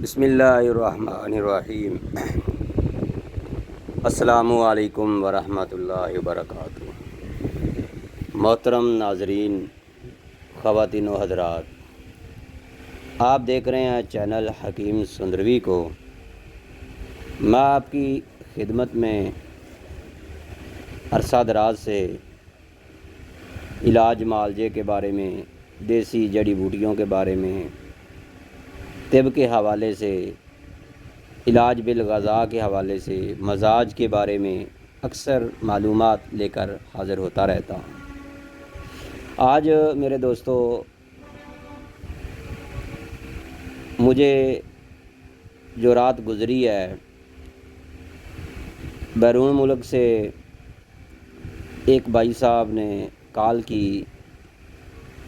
بسم اللہ الرحمن الرحیم۔ السلام علیکم ورحمۃ اللہ وبرکاتہ۔ محترم ناظرین، خواتین و حضرات، آپ دیکھ رہے ہیں چینل حکیم سندروی کو۔ میں آپ کی خدمت میں عرصہ دراز سے علاج معالجے کے بارے میں، دیسی جڑی بوٹیوں کے بارے میں، طب کے حوالے سے، علاج بالغذا کے حوالے سے، مزاج کے بارے میں اکثر معلومات لے کر حاضر ہوتا رہتا ہوں۔ آج میرے دوستو، مجھے جو رات گزری ہے، بیرون ملک سے ایک بھائی صاحب نے کال کی،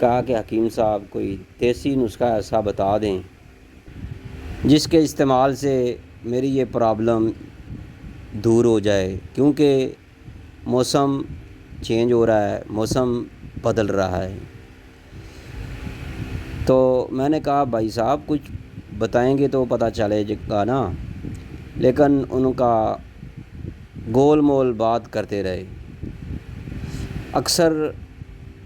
کہا کہ حکیم صاحب کوئی دیسی نسخہ ایسا بتا دیں جس کے استعمال سے میری یہ پرابلم دور ہو جائے، کیونکہ موسم چینج ہو رہا ہے، موسم بدل رہا ہے۔ تو میں نے کہا بھائی صاحب کچھ بتائیں گے تو پتہ چلے گا نا، لیکن ان کا گول مول بات کرتے رہے۔ اکثر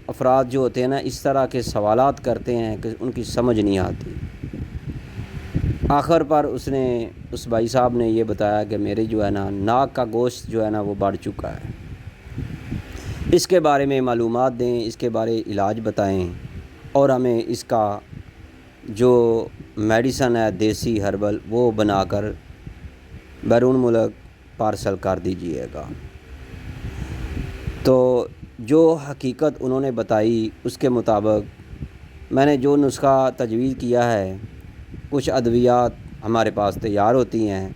افراد جو ہوتے ہیں نا، اس طرح کے سوالات کرتے ہیں کہ ان کی سمجھ نہیں آتی۔ آخر پر اس بھائی صاحب نے یہ بتایا کہ میرے جو ہے نا ناک کا گوشت جو ہے نا وہ بڑھ چکا ہے، اس کے بارے میں معلومات دیں، اس کے بارے علاج بتائیں، اور ہمیں اس کا جو میڈیسن ہے دیسی ہربل وہ بنا کر بیرون ملک پارسل کر دیجیے گا۔ تو جو حقیقت انہوں نے بتائی اس کے مطابق میں نے جو نسخہ تجویز کیا ہے، کچھ ادویات ہمارے پاس تیار ہوتی ہیں،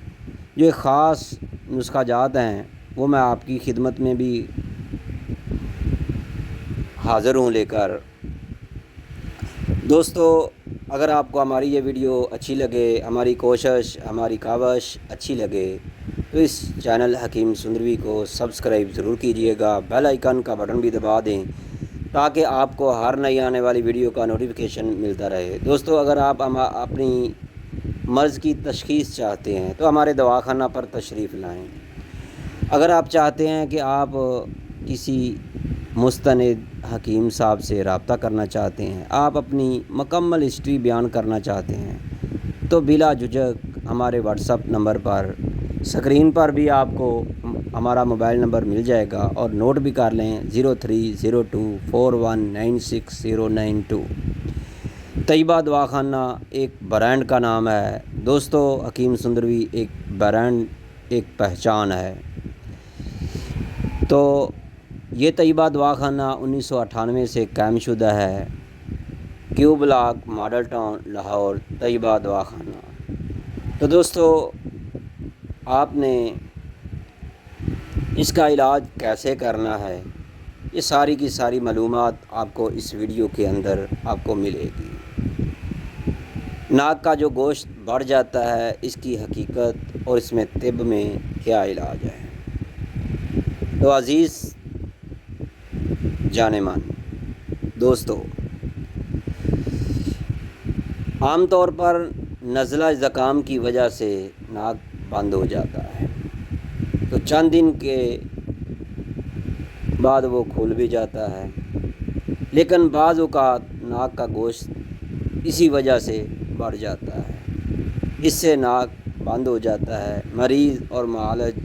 جو ایک خاص نسخہ جات ہیں، وہ میں آپ کی خدمت میں بھی حاضر ہوں لے کر۔ دوستو، اگر آپ کو ہماری یہ ویڈیو اچھی لگے، ہماری کوشش، ہماری کاوش اچھی لگے، تو اس چینل حکیم سندروی کو سبسکرائب ضرور کیجیے گا، بیل آئیکن کا بٹن بھی دبا دیں تاکہ آپ کو ہر نئی آنے والی ویڈیو کا نوٹیفیکیشن ملتا رہے۔ دوستو، اگر آپ اپنی مرض کی تشخیص چاہتے ہیں تو ہمارے دواخانہ پر تشریف لائیں۔ اگر آپ چاہتے ہیں کہ آپ کسی مستند حکیم صاحب سے رابطہ کرنا چاہتے ہیں، آپ اپنی مکمل ہسٹری بیان کرنا چاہتے ہیں، تو بلا جھجک ہمارے واٹس ایپ نمبر پر، اسکرین پر بھی آپ کو ہمارا موبائل نمبر مل جائے گا، اور نوٹ بھی کر لیں 0302419692۔ طیبہ دواخانہ ایک برانڈ کا نام ہے دوستو، حکیم سندروی ایک برانڈ، ایک پہچان ہے۔ تو یہ طیبہ دواخانہ 1998 سے قائم شدہ ہے، کیو بلاک، ماڈل ٹاؤن، لاہور، طیبہ دواخانہ۔ تو دوستو، آپ نے اس کا علاج کیسے کرنا ہے، یہ ساری کی ساری معلومات آپ کو اس ویڈیو کے اندر آپ کو ملے گی۔ ناک کا جو گوشت بڑھ جاتا ہے، اس کی حقیقت اور اس میں طب میں کیا علاج ہے۔ تو عزیز جانے من دوستو، عام طور پر نزلہ زکام کی وجہ سے ناک بند ہو جاتا ہے، تو چند دن کے بعد وہ کھل بھی جاتا ہے، لیکن بعض اوقات ناک کا گوشت اسی وجہ سے بڑھ جاتا ہے، اس سے ناک بند ہو جاتا ہے۔ مریض اور معالج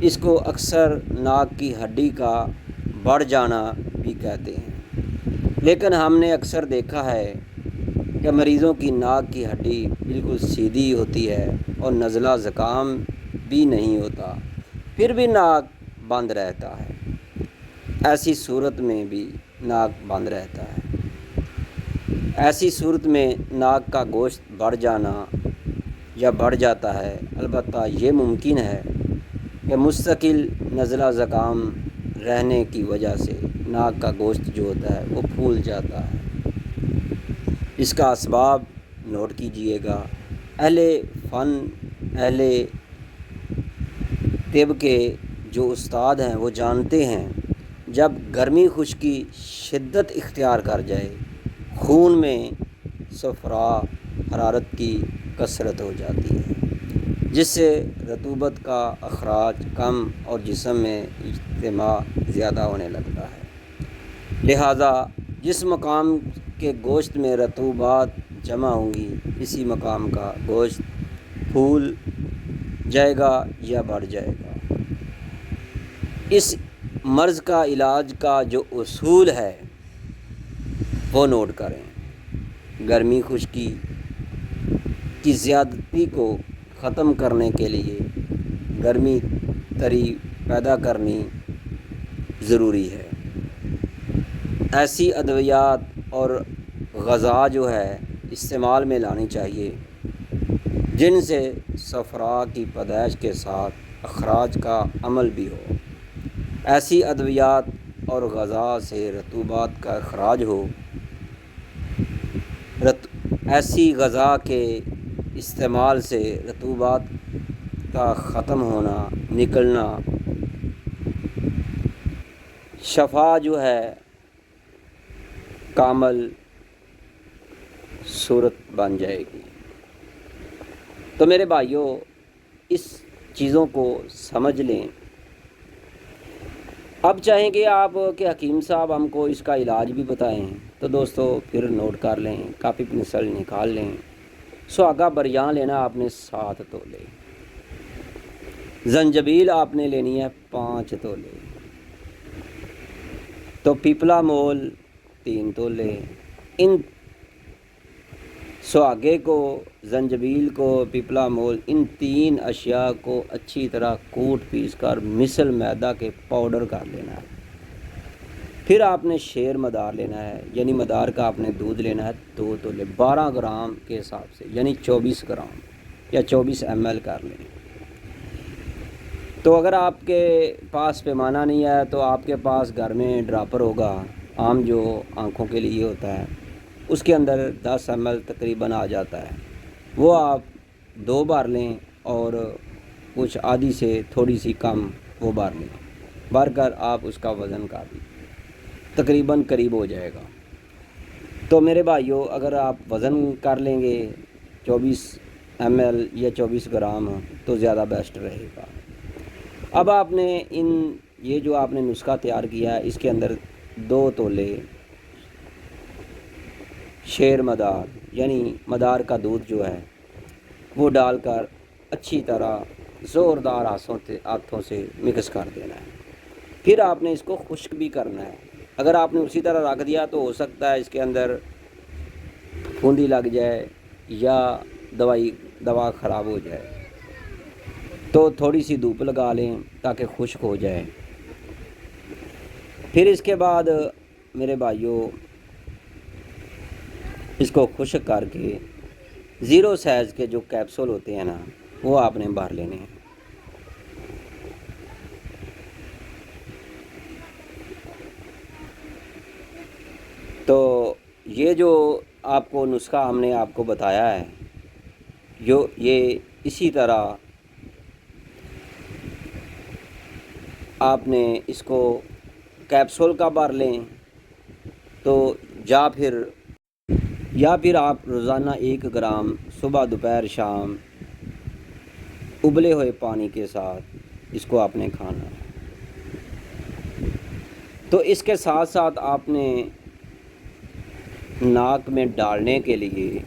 اس کو اکثر ناک کی ہڈی کا بڑھ جانا بھی کہتے ہیں، لیکن ہم نے اکثر دیکھا ہے کہ مریضوں کی ناک کی ہڈی بالکل سیدھی ہوتی ہے اور نزلہ زکام بھی نہیں ہوتا، پھر بھی ناک بند رہتا ہے۔ ایسی صورت میں بھی ناک بند رہتا ہے۔ ایسی صورت میں ناک کا گوشت بڑھ جانا یا بڑھ جاتا ہے، البتہ یہ ممکن ہے کہ مستقل نزلہ زکام رہنے کی وجہ سے ناک کا گوشت جو ہوتا ہے وہ پھول جاتا ہے۔ اس کا اسباب نوٹ کیجئے گا۔ اہل فن، اہل طب کے جو استاد ہیں وہ جانتے ہیں، جب گرمی خشکی شدت اختیار کر جائے، خون میں صفرا حرارت کی کثرت ہو جاتی ہے، جس سے رطوبت کا اخراج کم اور جسم میں اجتماع زیادہ ہونے لگتا ہے۔ لہٰذا جس مقام کے گوشت میں رطوبات جمع ہوں گی، اسی مقام کا گوشت پھول جائے گا یا بڑھ جائے گا۔ اس مرض کا علاج کا جو اصول ہے وہ نوٹ کریں۔ گرمی خشکی کی زیادتی کو ختم کرنے کے لیے گرمی تری پیدا کرنی ضروری ہے۔ ایسی ادویات اور غذا جو ہے استعمال میں لانی چاہیے جن سے صفرا کی پیدائش کے ساتھ اخراج کا عمل بھی ہو۔ ایسی ادویات اور غذا سے رطوبات کا اخراج ہو۔ ایسی غذا کے استعمال سے رطوبات کا ختم ہونا، نکلنا، شفا جو ہے کامل صورت بن جائے گی۔ تو میرے بھائیوں، اس چیزوں کو سمجھ لیں۔ اب چاہیں گے آپ کہ حکیم صاحب ہم کو اس کا علاج بھی بتائیں، تو دوستو پھر نوٹ کر لیں، کاپی پنسل نکال لیں۔ سہاگا بریاں لینا آپ نے 7 تولے، زنجبیل آپ نے لینی ہے 5 تولے، تو پیپلا مول 3 تولے۔ ان سہاگے کو، زنجبیل کو، پیپلا مول، ان 3 اشیاء کو اچھی طرح کوٹ پیس کر مثل میدا کے پاؤڈر کر لینا ہے۔ پھر آپ نے شیر مدار لینا ہے، یعنی مدار کا آپ نے دودھ لینا ہے 2 تولے، 12 گرام کے حساب سے، یعنی 24 گرام یا 24 ml کر لیں۔ تو اگر آپ کے پاس پیمانہ نہیں ہے تو آپ کے پاس گھر میں ڈراپر ہوگا، عام جو آنکھوں کے لیے ہوتا ہے، اس کے اندر 10 ml تقریباً آ جاتا ہے، وہ آپ 2 بار لیں اور کچھ آدھی سے تھوڑی سی کم وہ بار لیں، بھر کر آپ اس کا وزن کر لیں، تقریباً قریب ہو جائے گا۔ تو میرے بھائیوں، اگر آپ وزن کر لیں گے 24 ml یا 24 گرام تو زیادہ بیسٹ رہے گا۔ اب آپ نے یہ جو آپ نے نسخہ تیار کیا ہے، اس کے اندر 2 تولے شیر مدار یعنی مدار کا دودھ جو ہے وہ ڈال کر اچھی طرح زوردار ہاتھوں سے مکس کر دینا ہے۔ پھر آپ نے اس کو خشک بھی کرنا ہے۔ اگر آپ نے اسی طرح رکھ دیا تو ہو سکتا ہے اس کے اندر پھوندی لگ جائے یا دوا خراب ہو جائے، تو تھوڑی سی دھوپ لگا لیں تاکہ خشک ہو جائے۔ پھر اس کے بعد میرے بھائیوں، اس کو خشک کر کے 0 سائز کے جو کیپسول ہوتے ہیں نا، وہ آپ نے بھر لینے ہیں۔ تو یہ جو آپ کو نسخہ ہم نے آپ کو بتایا ہے، یہ اسی طرح آپ نے اس کو کیپسول کا بھر لیں، تو یا پھر آپ روزانہ 1 گرام صبح، دوپہر، شام ابلے ہوئے پانی کے ساتھ اس کو آپ نے کھانا ہے۔ تو اس کے ساتھ ساتھ آپ نے ناک میں ڈالنے کے لیے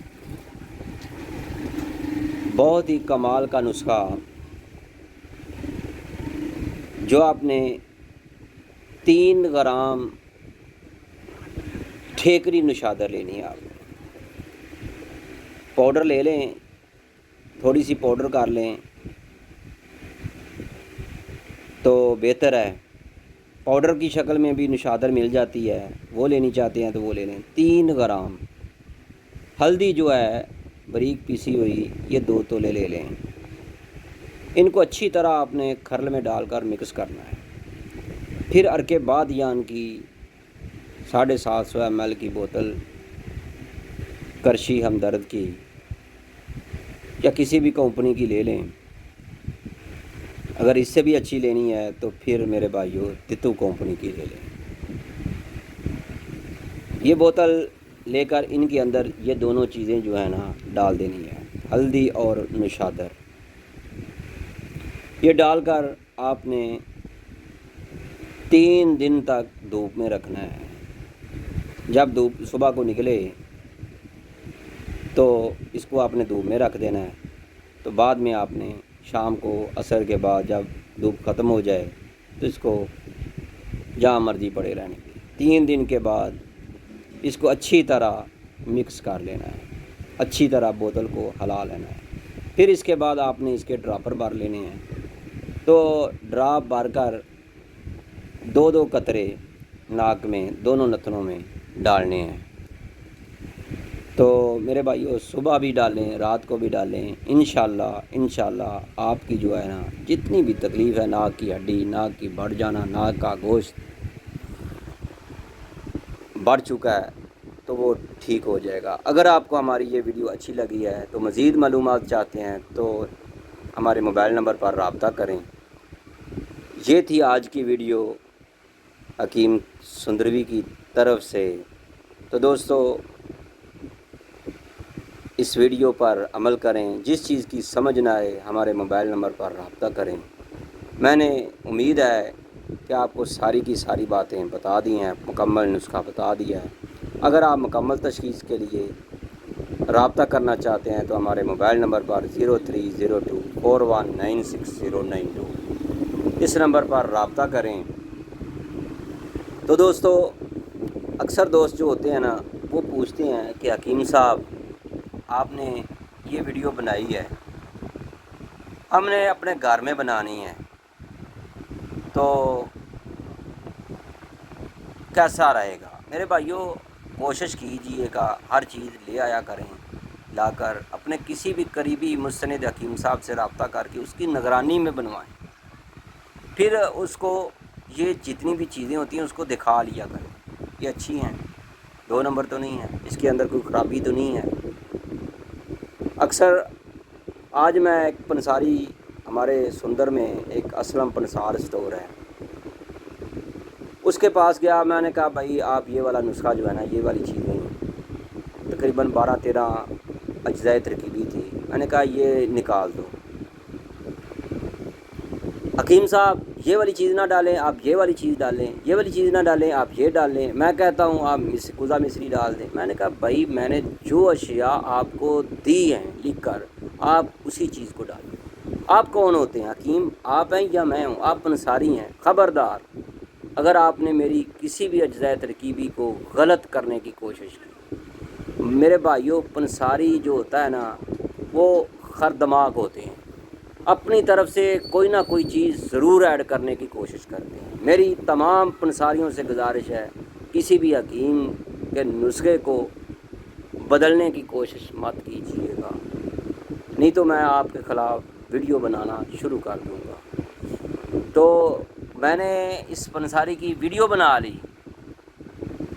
بہت ہی کمال کا نسخہ، جو آپ نے 3 گرام ٹھیکری نشادر لینی ہے۔ آپ نے پاؤڈر لے لیں، تھوڑی سی پاؤڈر کر لیں تو بہتر ہے۔ پاؤڈر کی شکل میں بھی نشادر مل جاتی ہے، وہ لینی چاہتے ہیں تو وہ لے لیں۔ 3 گرام ہلدی جو ہے باریک پیسی ہوئی، یہ 2 تولے لے لیں۔ ان کو اچھی طرح آپ نے کھرل میں ڈال کر مکس کرنا ہے۔ پھر ارکے بادیان کی 750 ml کی بوتل، کرشی ہمدرد کی یا کسی بھی کمپنی کی لے لیں۔ اگر اس سے بھی اچھی لینی ہے تو پھر میرے بھائیوں تتو کمپنی کی لے لیں۔ یہ بوتل لے کر ان کے اندر یہ دونوں چیزیں جو ہے نا ڈال دینی ہے، ہلدی اور نشادر۔ یہ ڈال کر آپ نے 3 دن تک دھوپ میں رکھنا ہے۔ جب دھوپ صبح کو نکلے تو اس کو آپ نے دھوپ میں رکھ دینا ہے، تو بعد میں آپ نے شام کو عصر کے بعد جب دھوپ ختم ہو جائے تو اس کو جہاں مرضی پڑے رہنے کی 3 دن کے بعد اس کو اچھی طرح مکس کر لینا ہے، اچھی طرح بوتل کو ہلا لینا ہے۔ پھر اس کے بعد آپ نے اس کے ڈراپر بھر لینے ہیں، تو ڈراپ بھر کر 2 قطرے ناک میں دونوں نتنوں میں ڈالنے ہیں۔ تو میرے بھائیو صبح بھی ڈالیں، رات کو بھی ڈالیں، انشاءاللہ آپ کی جو ہے نا جتنی بھی تکلیف ہے، ناک کی ہڈی، ناک کی بڑھ جانا، ناک کا گوشت بڑھ چکا ہے تو وہ ٹھیک ہو جائے گا۔ اگر آپ کو ہماری یہ ویڈیو اچھی لگی ہے تو مزید معلومات چاہتے ہیں تو ہمارے موبائل نمبر پر رابطہ کریں۔ یہ تھی آج کی ویڈیو حکیم سندروی کی طرف سے۔ تو دوستو اس ویڈیو پر عمل کریں، جس چیز کی سمجھ نہ آئے ہمارے موبائل نمبر پر رابطہ کریں۔ میں نے امید ہے کہ آپ کو ساری کی ساری باتیں بتا دی ہیں، مکمل نسخہ بتا دیا ہے۔ اگر آپ مکمل تشخیص کے لیے رابطہ کرنا چاہتے ہیں تو ہمارے موبائل نمبر پر 0302419692 اس نمبر پر رابطہ کریں۔ تو دوستو اکثر دوست جو ہوتے ہیں نا وہ پوچھتے ہیں کہ حکیم صاحب آپ نے یہ ویڈیو بنائی ہے، ہم نے اپنے گھر میں بنانی ہے تو کیسا رہے گا؟ میرے بھائیو کوشش کیجئے گا ہر چیز لے آیا کریں، لا کر اپنے کسی بھی قریبی مستند حکیم صاحب سے رابطہ کر کے اس کی نگرانی میں بنوائیں۔ پھر اس کو یہ جتنی بھی چیزیں ہوتی ہیں اس کو دکھا لیا کریں، یہ اچھی ہیں، 2 نمبر تو نہیں ہے، اس کے اندر کوئی خرابی تو نہیں ہے۔ اکثر آج میں ایک پنساری ہمارے سندر میں ایک اسلم پنسار سٹور ہے، اس کے پاس گیا، میں نے کہا بھائی آپ یہ والا نسخہ جو ہے نا یہ والی چیزیں تقریباً 12-13 اجزائے ترکیبی تھی، میں نے کہا یہ نکال دو۔ حکیم صاحب یہ والی چیز نہ ڈالیں، آپ یہ والی چیز ڈالیں، یہ والی چیز نہ ڈالیں، آپ یہ ڈالیں، میں کہتا ہوں آپ قزح مصری ڈال دیں۔ میں نے کہا بھائی میں نے جو اشیاء آپ کو دی ہیں لکھ کر آپ اسی چیز کو ڈالیں۔ آپ کون ہوتے ہیں؟ حکیم آپ ہیں یا میں ہوں؟ آپ پنساری ہیں، خبردار اگر آپ نے میری کسی بھی اجزائے ترکیبی کو غلط کرنے کی کوشش کی۔ میرے بھائیوں پنساری جو ہوتا ہے نا وہ خردماغ ہوتے ہیں، اپنی طرف سے کوئی نہ کوئی چیز ضرور ایڈ کرنے کی کوشش کرتے ہیں۔ میری تمام پنساریوں سے گزارش ہے کسی بھی حکیم کے نسخے کو بدلنے کی کوشش مت کیجیے گا، نہیں تو میں آپ کے خلاف ویڈیو بنانا شروع کر دوں گا۔ تو میں نے اس پنساری کی ویڈیو بنا لی،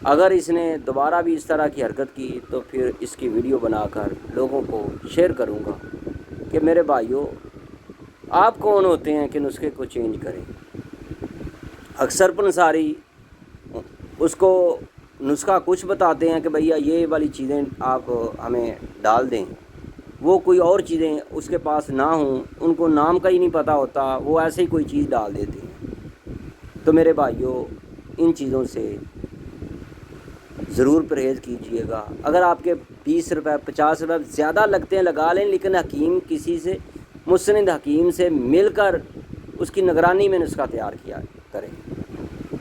اگر اس نے دوبارہ بھی اس طرح کی حرکت کی تو پھر اس کی ویڈیو بنا کر لوگوں کو شیئر کروں گا کہ میرے بھائیوں آپ کون ہوتے ہیں کہ نسخے کو چینج کریں۔ اکثر پنساری اس کو نسخہ کچھ بتاتے ہیں کہ بھیا یہ والی چیزیں آپ ہمیں ڈال دیں، وہ کوئی اور چیزیں اس کے پاس نہ ہوں، ان کو نام کا ہی نہیں پتہ ہوتا، وہ ایسے ہی کوئی چیز ڈال دیتے ہیں۔ تو میرے بھائیوں ان چیزوں سے ضرور پرہیز کیجیے گا۔ اگر آپ کے 20 روپے 50 روپے زیادہ لگتے ہیں لگا لیں، لیکن حکیم کسی سے مستند حکیم سے مل کر اس کی نگرانی میں نسخہ تیار کیا کریں۔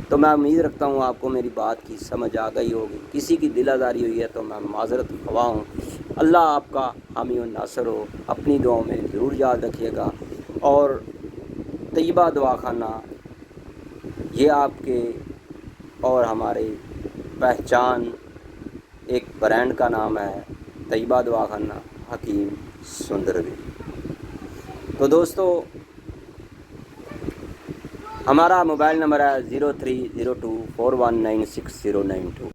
تو میں امید رکھتا ہوں آپ کو میری بات کی سمجھ آ گئی ہوگی، کسی کی دل آزاری ہوئی ہے تو میں معذرت خواہ ہوں۔ اللہ آپ کا حامی و ناصر ہو، اپنی دعاؤں میں ضرور یاد رکھیے گا۔ اور طیبہ دواخانہ یہ آپ کے اور ہمارے پہچان ایک برانڈ کا نام ہے، طیبہ دواخانہ حکیم سندروی۔ تو دوستو ہمارا موبائل نمبر ہے 0302419692۔